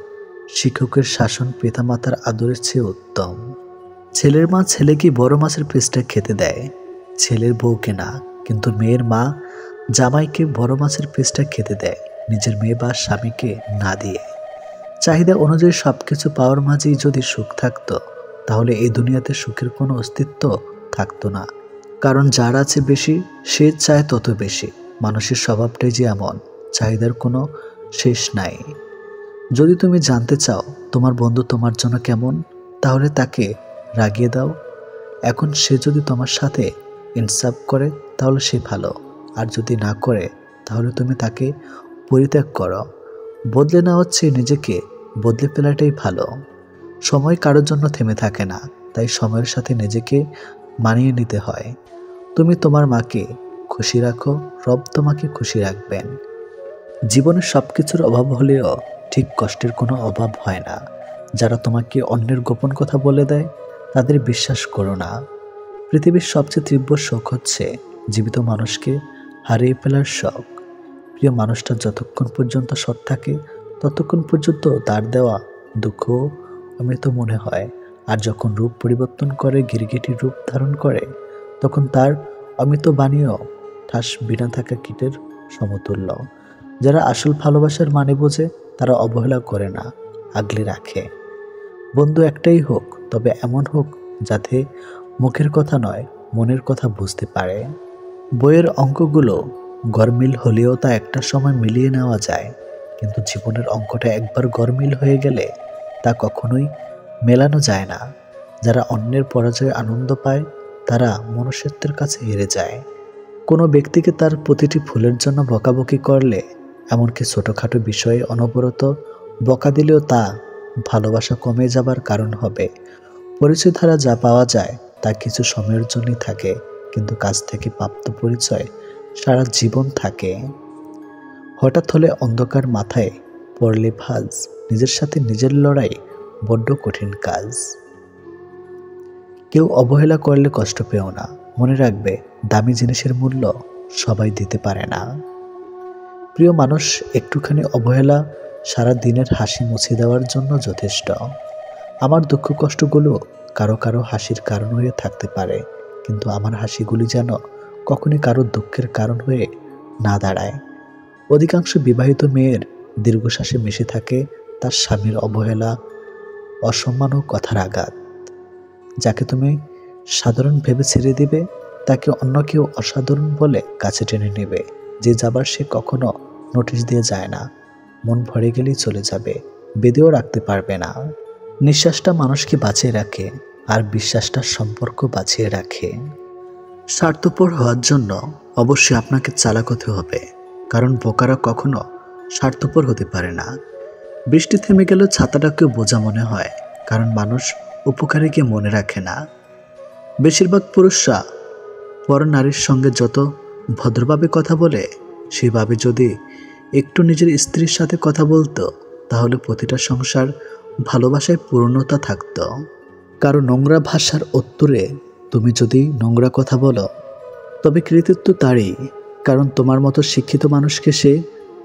শিক্ষকের শাসন পিতামাতার আদরের চেয়ে উত্তম। ছেলের মা ছেলেকে বড় মাছের পিসটা খেতে দেয়, ছেলের বউকে না। কিন্তু মেয়ের মা জামাইকে বড় মাছের পিসটা খেতে দেয়, নিজের মেয়ে বা স্বামীকে না দিয়ে। চাহিদা অনুযায়ী সবকিছু পাওয়ার মাঝেই যদি সুখ থাকতো, তাহলে এই দুনিয়াতে সুখের কোনো অস্তিত্ব থাকতো না। কারণ যার আছে বেশি সে চায় তত বেশি। মানুষের স্বভাবটাই যে এমন, চাহিদার কোনো শেষ নাই। যদি তুমি জানতে চাও তোমার বন্ধু তোমার জন্য কেমন, তাহলে তাকে রাগিয়ে দাও। এখন সে যদি তোমার সাথে ইনসাফ করে তাহলে সে ভালো, আর যদি না করে তাহলে তুমি তাকে পরিত্যাগ করো। বদলে নেওয়া হচ্ছে নিজেকে বদলে ফেলাটাই ভালো। সময় কারোর জন্য থেমে থাকে না, তাই সময়ের সাথে নিজেকে মানিয়ে নিতে হয়। তুমি তোমার মাকে খুশি রাখো, রব তোমাকে খুশি রাখবেন। জীবনের সব কিছুর অভাব হলেও ঠিক কষ্টের কোনো অভাব হয় না। যারা তোমাকে অন্যের গোপন কথা বলে দেয় তাদের বিশ্বাস করো না। পৃথিবীর সবচেয়ে তীব্র শোক হচ্ছে জীবিত মানুষকে হারিয়ে ফেলার শোক। প্রিয় মানুষটা যতক্ষণ পর্যন্ত সৎ থাকে ততক্ষণ পর্যন্ত তার দেওয়া দুঃখ অমৃত মনে হয়, আর যখন রূপ পরিবর্তন করে গিরগিটির রূপ ধারণ করে তখন তার অমৃত বাণীও ঠাস বিনা থাকা কীটের সমতুল্য। যারা আসল ভালোবাসার মানে বোঝে তারা অবহেলা করে না, আগলে রাখে। বন্ধু একটাই হোক, তবে এমন হোক যাতে মুখের কথা নয় মনের কথা বুঝতে পারে। বইয়ের অঙ্কগুলো গরমিল হলেও তা একটা সময় মিলিয়ে নেওয়া যায়, কিন্তু জীবনের অঙ্কটা একবার গরমিল হয়ে গেলে তা কখনোই মেলানো যায় না। যারা অন্যের পরাজয়ে আনন্দ পায় তারা মনুষ্যত্বের কাছে হেরে যায়। কোনো ব্যক্তিকে তার প্রতিটি ভুলের জন্য বকাবকি করলে, এমনকি ছোটোখাটো বিষয়ে অনবরত বকা দিলেও তা ভালোবাসা কমে যাবার কারণ হবে। পরিচয় দ্বারা যা পাওয়া যায় তা কিছু সময়ের জন্যই থাকে, কিন্তু কাছ থেকে প্রাপ্ত পরিচয় সারা জীবন থাকে। হঠাৎ হলে অন্ধকার মাথায় পড়লে ভাজ, নিজের সাথে নিজের লড়াই বড্ড কঠিন কাজ। কেউ অবহেলা করলে কষ্ট পেও না, মনে রাখবে দামি জিনিসের মূল্য সবাই দিতে পারে না। প্রিয় মানুষ একটুখানি অবহেলা সারা দিনের হাসি মুছে দেওয়ার জন্য যথেষ্ট। আমার দুঃখ কষ্টগুলো কারো কারো হাসির কারণ হয়ে থাকতে পারে, কিন্তু আমার হাসিগুলি যেন কখনই কারো দুঃখের কারণ হয়ে না দাঁড়ায়। অধিকাংশ বিবাহিত মেয়ের দীর্ঘশ্বাসে মিশে থাকে তার স্বামীর অবহেলা, অসম্মান ও কথার আঘাত। যাকে তুমি সাধারণ ভেবে ছেড়ে দিবে তাকে অন্য কেউ অসাধারণ বলে কাছে টেনে নেবে। যে যাবার সে কখনো নোটিশ দিয়ে যায় না, মন ভরে গেলেই চলে যাবে, বেঁধেও রাখতে পারবে না। নিঃশ্বাসটা মানুষকে বাঁচিয়ে রাখে, আর বিশ্বাসটা সম্পর্ক বাঁচিয়ে রাখে। স্বার্থপর হওয়ার জন্য অবশ্যই আপনাকে চালাক হতে হবে, কারণ বোকারা কখনো স্বার্থপর হতে পারে না। বৃষ্টি থেমে গেলেও ছাতাটাকেও বোঝা মনে হয়, কারণ মানুষ উপকারীকে মনে রাখে না। বেশিরভাগ পুরুষরা পর নারীর সঙ্গে যত ভদ্রভাবে কথা বলে, সেভাবে যদি একটু নিজের স্ত্রীর সাথে কথা বলতো তাহলে প্রতিটা সংসার ভালোবাসায় পূর্ণতা থাকত। কারো নোংরা ভাষার উত্তরে তুমি যদি নোংরা কথা বলো তবে কৃতিত্ব তারই, কারণ তোমার মতো শিক্ষিত মানুষকে সে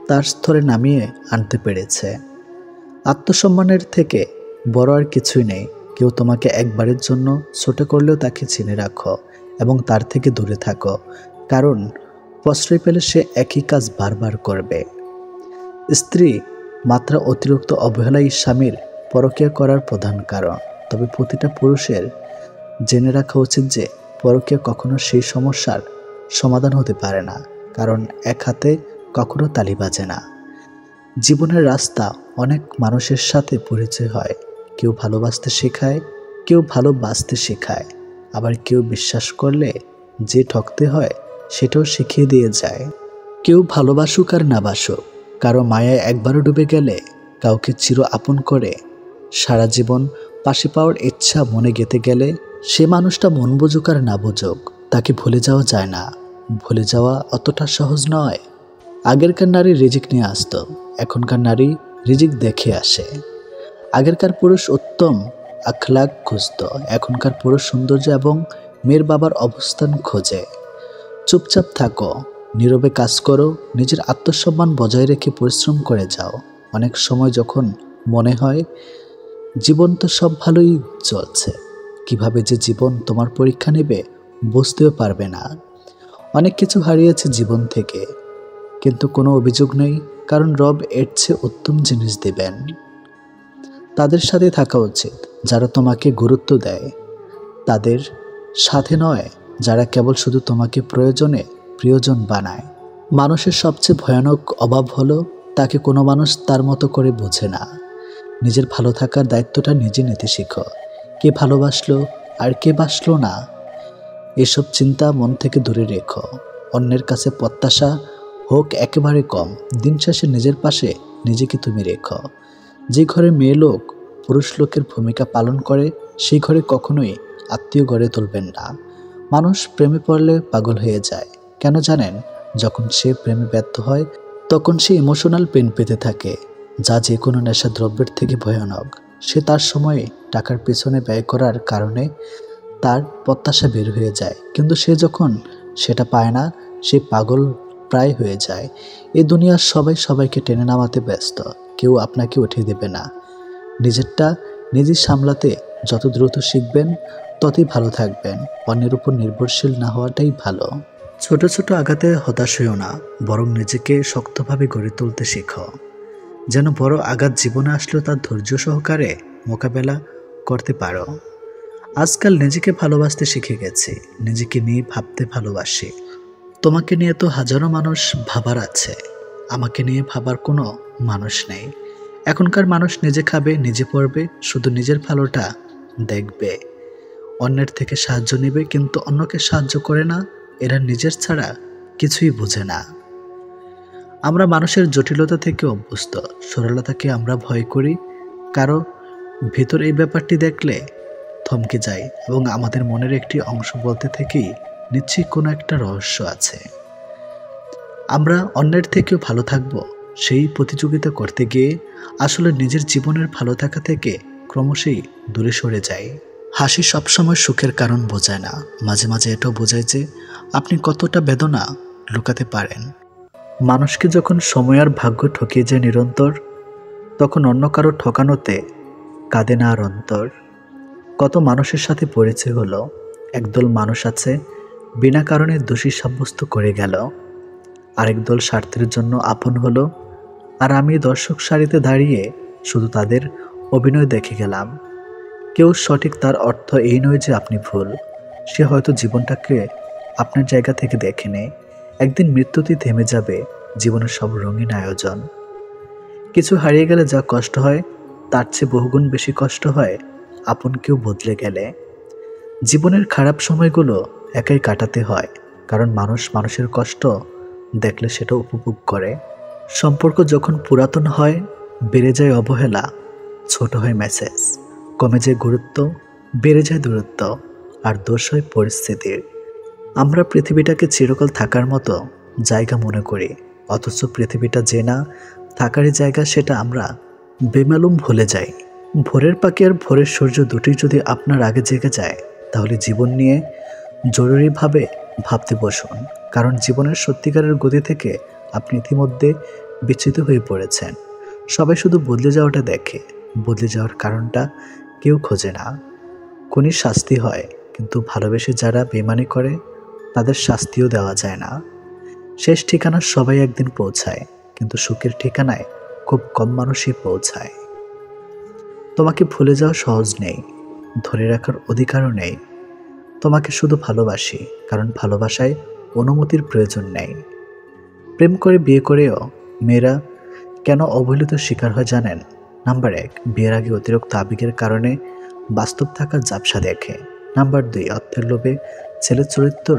তার স্তরে নামিয়ে আনতে পেরেছে। আত্মসম্মানের থেকে বড় আর কিছুই নেই। কেউ তোমাকে একবারের জন্য ছোট করলেও তাকে চিনে রাখো এবং তার থেকে দূরে থাকো, কারণ প্রশ্রয় পেলে সে একই কাজ বারবার করবে। স্ত্রী মাত্রা অতিরিক্ত অবহেলাই স্বামীর পরকীয়া করার প্রধান কারণ। তবে প্রতিটা পুরুষের জেনে রাখা উচিত যে পরকীয়া কখনো সেই সমস্যার সমাধান হতে পারে না, কারণ এক হাতে কখনো তালি বাজে না। জীবনের রাস্তা অনেক মানুষের সাথে পরিচয় হয়। কেউ ভালোবাসতে শেখায়, কেউ ভালোবাসতে শেখায়, আবার কেউ বিশ্বাস করলে যে ঠকতে হয় সেটাও শিখিয়ে দিয়ে যায়। কেউ ভালোবাসুক আর না বাসুক, কারো মায়ায় একবারও ডুবে গেলে কাউকে চির আপন করে সারা জীবন পাশে পাওয়ার ইচ্ছা মনে গেঁথে গেলে সে মানুষটা মন বুঝুক আর না বুঝুক, তাকে ভুলে যাওয়া যায় না। ভুলে যাওয়া অতটা সহজ নয়। আগেরকার নারী রিজিক নিয়ে আসতো, এখনকার নারী রিজিক দেখে আসে। আগেরকার পুরুষ উত্তম আখলাক খুঁজত, এখনকার পুরুষ সৌন্দর্য এবং মেয়ের বাবার অবস্থান খোঁজে। চুপচাপ থাকো, নীরবে কাজ করো, নিজের আত্মসম্মান বজায় রেখে পরিশ্রম করে যাও। অনেক সময় যখন মনে হয় জীবন তো সব ভালোই চলছে, কিভাবে যে জীবন তোমার পরীক্ষা নেবে বুঝতেও পারবে না। অনেক কিছু হারিয়েছে জীবন থেকে, কিন্তু কোনো অভিযোগ নেই, কারণ রব এর চেয়ে উত্তম জিনিস দেবেন। তাদের সাথে থাকা উচিত যারা তোমাকে গুরুত্ব দেয়, তাদের সাথে নয় যারা কেবল শুধু তোমাকে প্রয়োজনে প্রিয়জন বানায়। মানুষের সবচেয়ে ভয়ানক অভাব হলো তাকে কোনো মানুষ তার মতো করে বোঝে না। নিজের ভালো থাকার দায়িত্বটা নিজে নিতে শিখো। কে ভালোবাসলো আর কে বাসলো না, এসব চিন্তা মন থেকে দূরে রেখো। অন্যের কাছে প্রত্যাশা হোক একেবারে কম, দিন শেষে নিজের পাশে নিজেকে তুমি রেখো। যে ঘরে মেয়ে লোক পুরুষ লোকের ভূমিকা পালন করে, সেই ঘরে কখনোই আত্মীয় গড়ে তুলবেন না। মানুষ প্রেমে পড়লে পাগল হয়ে যায়, কেন জানেন? যখন সে প্রেমে ব্যর্থ হয় তখন সে ইমোশনাল পেন পেতে থাকে, যা যে কোনো নেশা দ্রব্যের থেকে ভয়ানক। সে তার সময়ে টাকার পেছনে ব্যয় করার কারণে তার প্রত্যাশা বের হয়ে যায়, কিন্তু সে যখন সেটা পায় না সে পাগল প্রায় হয়ে যায়। এই দুনিয়ার সবাই সবাইকে টেনে নামাতে ব্যস্ত, কেউ আপনাকে উঠিয়ে দেবে না। নিজেরটা নিজে সামলাতে যত দ্রুত শিখবেন ততই ভালো থাকবেন। অন্যের উপর নির্ভরশীল না হওয়াটাই ভালো। ছোট ছোট আঘাতে হতাশ হইও না, বরং নিজেকে শক্তভাবে গড়ে তুলতে শেখো, যেন বড় আঘাত জীবনে আসলেও তার ধৈর্য সহকারে মোকাবেলা করতে পারো। আজকাল নিজেকে ভালোবাসতে শিখে গেছি, নিজেকে নিয়ে ভাবতে ভালোবাসি। তোমাকে নিয়ে তো হাজারো মানুষ ভাবার আছে, আমাকে নিয়ে ভাবার কোনো মানুষ নেই। এখনকার মানুষ নিজে খাবে, নিজে পড়বে, শুধু নিজের ভালোটা দেখবে। অন্যের থেকে সাহায্য নেবে, কিন্তু অন্যকে সাহায্য করে না। এরা নিজের ছাড়া কিছুই বোঝে না। আমরা মানুষের জটিলতা থেকে অভ্যস্ত, সরলতাকে আমরা ভয় করি। কারো ভেতর এই ব্যাপারটি দেখলে থমকে যাই এবং আমাদের মনের একটি অংশ বলতে থেকেই নিশ্চয়ই কোনো একটা রহস্য আছে। আমরা অন্যের থেকেও ভালো থাকব সেই প্রতিযোগিতা করতে গিয়ে আসলে নিজের জীবনের ভালো থাকা থেকে ক্রমশই দূরে সরে যাই। হাসি সবসময় সুখের কারণ বোঝায় না, মাঝে মাঝে এটাও বোঝায় যে আপনি কতটা বেদনা লুকাতে পারেন। মানুষকে যখন সময় আর ভাগ্য ঠকিয়ে যায় নিরন্তর, তখন অন্য কারো ঠকানোতে কাঁদে না আর অন্তর। কত মানুষের সাথে পরিচয় হলো, একদল মানুষ আছে বিনা কারণে দোষী সাব্যস্ত করে গেল, আরেক দল স্বার্থের জন্য আপন হলো, আর আমি দর্শক সারিতে দাঁড়িয়ে শুধু তাদের অভিনয় দেখে গেলাম। কেউ সঠিক, তার অর্থ এই নয় যে আপনি ভুল। সে হয়তো জীবনটাকে আপনার জায়গা থেকে দেখেনি। একদিন মৃত্যুতে থেমে যাবে জীবনের সব রঙিন আয়োজন। কিছু হারিয়ে গেলে যা কষ্ট হয় তার চেয়ে বহুগুণ বেশি কষ্ট হয় আপন কেউ বদলে গেলে। জীবনের খারাপ সময়গুলো একাই কাটাতে হয়, কারণ মানুষ মানুষের কষ্ট দেখলে সেটা উপভোগ করে। সম্পর্ক যখন পুরাতন হয় বেড়ে যায় অবহেলা, ছোট হয় মেসেজ, কমে যায় গুরুত্ব, বেড়ে যায় দূরত্ব, আর দোষ হয় পরিস্থিতির। আমরা পৃথিবীটাকে চিরকাল থাকার মতো জায়গা মনে করি, অথচ পৃথিবীটা যে না থাকারই জায়গা সেটা আমরা বেমালুম ভুলে যাই। ভোরের পাখি আর ভোরের সূর্য দুটি যদি আপনার আগে জেগে যায়, তাহলে জীবন নিয়ে জরুরিভাবে ভাবতে বসুন, কারণ জীবনের সত্যিকারের গতি থেকে আপনি ইতিমধ্যে বিচ্যুত হয়ে পড়েছেন। সবাই শুধু বদলে যাওয়াটা দেখে, বদলে যাওয়ার কারণটা কেউ খোঁজে না। খুনির শাস্তি হয়, কিন্তু ভালোবেসে যারা বেইমানি করে তাদের শাস্তিও দেওয়া যায় না। শেষ ঠিকানা সবাই একদিন পৌঁছায়, কিন্তু সুখের ঠিকানায় খুব কম মানুষই পৌঁছায়। তোমাকে ভুলে যাওয়া সহজ নেই, ধরে রাখার অধিকারও নেই। তোমাকে শুধু ভালোবাসি, কারণ ভালোবাসায় অনুমতির প্রয়োজন নেই। প্রেম করে বিয়ে করেও মেয়েরা কেন অবহেলিত শিকার হয় জানেন? নাম্বার 1, বিয়ের আগে অতিরিক্ত আবেগের কারণে বাস্তব থাকার ঝাপসা দেখে। নাম্বার 2, অর্থের লোভে ছেলের চরিত্র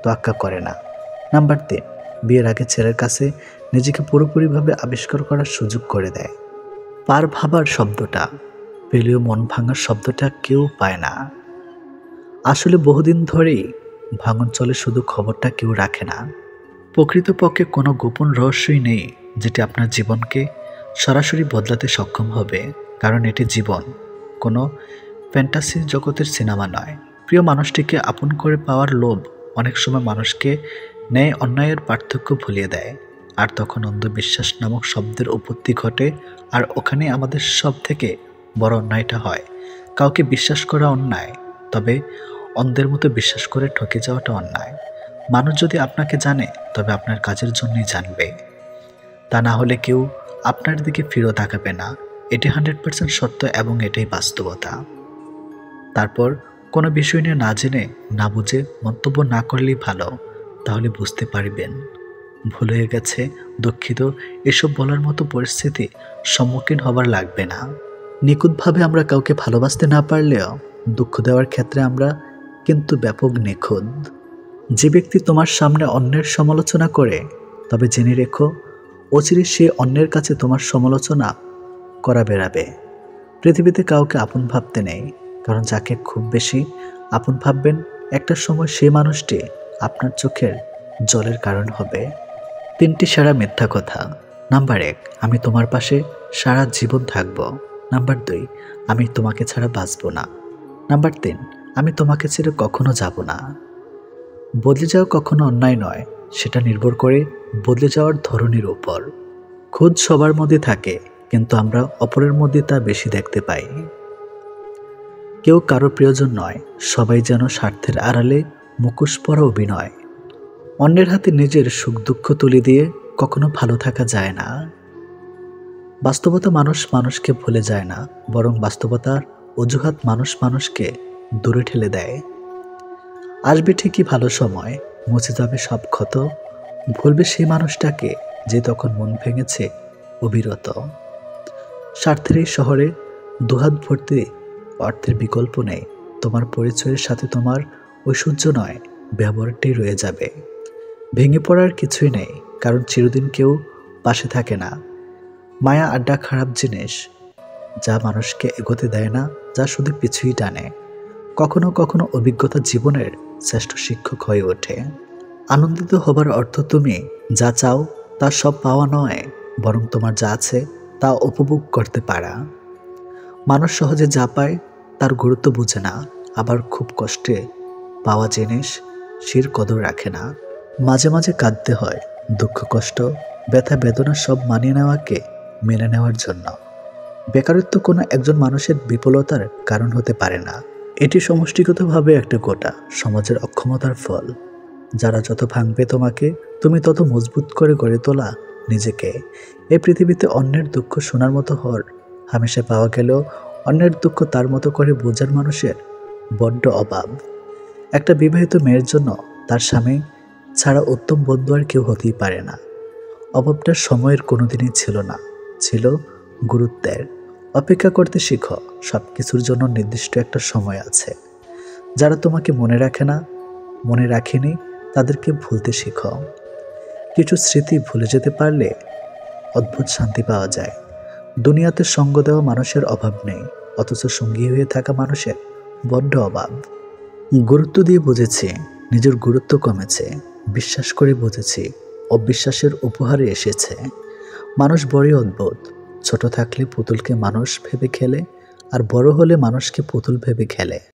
তোয়াক্কা করে না। নাম্বার 3, বিয়ের আগে ছেলের কাছে নিজেকে পুরোপুরিভাবে আবিষ্কার করার সুযোগ করে দেয়। পার ভাবার শব্দটা পেলেও মন ভাঙার শব্দটা কেউ পায় না। আসলে বহুদিন ধরেই ভাঙন চলে, শুধু খবরটা কেউ রাখে না। প্রকৃতপক্ষে কোনো গোপন রহস্যই নেই যেটি আপনার জীবনকে সরাসরি বদলাতে সক্ষম হবে, কারণ এটি জীবন, কোনো ফ্যান্টাসি জগতের সিনেমা নয়। প্রিয় মানুষটিকে আপন করে পাওয়ার লোভ অনেক সময় মানুষকে ন্যায় অন্যায়ের পার্থক্য ভুলিয়ে দেয়, আর তখন অন্ধবিশ্বাস নামক শব্দের উৎপত্তি ঘটে। আর ওখানে আমাদের সব থেকে বড় অন্যায়টা হয়। কাউকে বিশ্বাস করা অন্যায়, তবে অন্ধের মতো বিশ্বাস করে ঠকে যাওয়াটা অন্যায়। মানুষ যদি আপনাকে জানে তবে আপনার কাজের জন্যই জানবে, তা না হলে কেউ আপনার দিকে ফিরেও তাকাবে না। এটি 100% সত্য এবং এটাই বাস্তবতা। তারপর কোনো বিষয় নিয়ে না জেনে না বুঝে মন্তব্য না করলেই ভালো, তাহলে বুঝতে পারবেন ভুল হয়ে গেছে, দুঃখিত, এসব বলার মতো পরিস্থিতি সম্মুখীন হবার লাগবে না। নিখুঁতভাবে আমরা কাউকে ভালোবাসতে না পারলেও দুঃখ দেওয়ার ক্ষেত্রে আমরা কিন্তু ব্যাপক নিখুঁত। যে ব্যক্তি তোমার সামনে অন্যের সমালোচনা করে, তবে জেনে রেখো অচিরে সে অন্যের কাছে তোমার সমালোচনা করা বেড়াবে। পৃথিবীতে কাউকে আপন ভাবতে নেই, কারণ যাকে খুব বেশি আপন ভাববেন একটা সময় সে মানুষটি আপনার চোখের জলের কারণ হবে। 3টি সেরা মিথ্যা কথা। নাম্বার 1, আমি তোমার পাশে সারা জীবন থাকব। নাম্বার 2, আমি তোমাকে ছাড়া বাঁচব না। নাম্বার 3, আমি তোমাকে ছেড়ে কখনো যাব না। বদলে যাওয়া কখনো অন্যায় নয়, সেটা নির্ভর করে বদলে যাওয়ার ধরনের উপর। খুদ সবার মধ্যে থাকে, কিন্তু আমরা অপরের মধ্যে তা বেশি দেখতে পাই। কেউ কারো প্রিয়জন নয়, সবাই যেন স্বার্থের আড়ালে মুখোশ পরা অভিনয়। অন্যের হাতে নিজের সুখ দুঃখ তুলে দিয়ে কখনো ভালো থাকা যায় না। বাস্তবতা মানুষ মানুষকে ভুলে যায় না, বরং বাস্তবতার অজুহাত মানুষ মানুষকে দূরে ঠেলে দেয়। আসবে ঠিকই ভালো সময়, মুছে যাবে সব ক্ষত, ভুলবে সেই মানুষটাকে যে তখন মন ভেঙেছে অবিরত। স্বার্থের এই শহরে দুহাত ভর্তি অর্থের বিকল্প নেই। তোমার পরিচয়ের সাথে তোমার ঐশ্বর্য নয়, ব্যবহারটাই রয়ে যাবে। ভেঙে পড়ার কিছুই নেই, কারণ চিরদিন কেউ পাশে থাকে না। মায়া আড্ডা খারাপ জিনিস, যা মানুষকে এগোতে দেয় না, যা শুধু পিছুই টানে। কখনো কখনো অভিজ্ঞতা জীবনের শ্রেষ্ঠ শিক্ষক হয়ে ওঠে। আনন্দিত হবার অর্থ তুমি যা চাও তা সব পাওয়া নয়, বরং তোমার যা আছে তা উপভোগ করতে পারা। মানুষ সহজে যা পায় তার গুরুত্ব বুঝে না, আবার খুব কষ্টে পাওয়া জিনিস শির কদর রাখে না। মাঝে মাঝে কাঁদতে হয়, দুঃখ কষ্ট ব্যথা বেদনা সব মানিয়ে নেওয়াকে মেনে নেওয়ার জন্য। বেকারত্ব কোনো একজন মানুষের বিফলতার কারণ হতে পারে না, এটি সমষ্টিগতভাবে একটা গোটা সমাজের অক্ষমতার ফল। যারা যত ভাঙবে তোমাকে, তুমি তত মজবুত করে গড়ে তোলা নিজেকে। এই পৃথিবীতে অন্যের দুঃখ শোনার মতো হর হামেশা পাওয়া গেলেও অন্যের দুঃখ তার মতো করে বোঝার মানুষের বড্ড অভাব। একটা বিবাহিত মেয়ের জন্য তার স্বামী ছাড়া উত্তম বন্ধু আর কেউ হতেই পারে না। অভাবটা সময়ের কোনোদিনই ছিল না, ছিল গুরুত্বের। অপেক্ষা করতে শিখো, সব কিছুর জন্য নির্দিষ্ট একটা সময় আছে। যারা তোমাকে মনে রাখে না, মনে রাখেনি, তাদেরকে ভুলতে শিখো। কিছু স্মৃতি ভুলে যেতে পারলে অদ্ভুত শান্তি পাওয়া যায়। দুনিয়াতে সঙ্গ দেওয়া মানুষের অভাব নেই, অথচ সঙ্গী হয়ে থাকা মানুষের বড্ড অভাব। গুরুত্ব দিয়ে বুঝেছি নিজের গুরুত্ব কমেছে, বিশ্বাস করে বুঝেছি অবিশ্বাসের উপহারে এসেছে। মানুষ বড়ই অদ্ভুত, ছোট থাকলে পুতুলকে মানুষ ভেবে খেলে, আর বড় হলে মানুষকে পুতুল ভেবে খেলে।